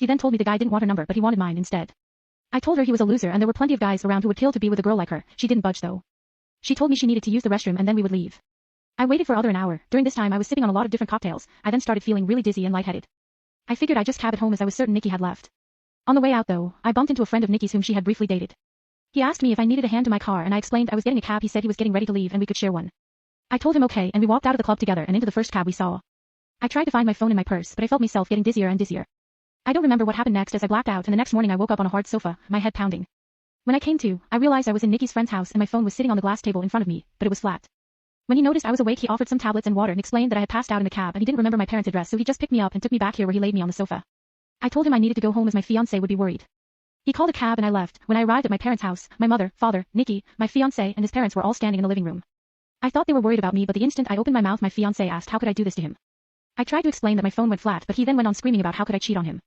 She then told me the guy didn't want her number but he wanted mine instead. I told her he was a loser and there were plenty of guys around who would kill to be with a girl like her. She didn't budge though. She told me she needed to use the restroom and then we would leave. I waited for an hour. During this time I was sipping on a lot of different cocktails. I then started feeling really dizzy and lightheaded. I figured I'd just cab it home as I was certain Nikki had left. On the way out though, I bumped into a friend of Nikki's whom she had briefly dated. He asked me if I needed a hand to my car and I explained I was getting a cab. He said he was getting ready to leave and we could share one. I told him okay and we walked out of the club together and into the first cab we saw. I tried to find my phone in my purse but I felt myself getting dizzier and dizzier. I don't remember what happened next as I blacked out and the next morning I woke up on a hard sofa, my head pounding. When I came to, I realized I was in Nikki's friend's house and my phone was sitting on the glass table in front of me, but it was flat. When he noticed I was awake he offered some tablets and water and explained that I had passed out in the cab and he didn't remember my parents' address so he just picked me up and took me back here where he laid me on the sofa. I told him I needed to go home as my fiance would be worried. He called a cab and I left. When I arrived at my parents' house, my mother, father, Nikki, my fiance and his parents were all standing in the living room. I thought they were worried about me but the instant I opened my mouth my fiance asked how could I do this to him. I tried to explain that my phone went flat but he then went on screaming about how could I cheat on him.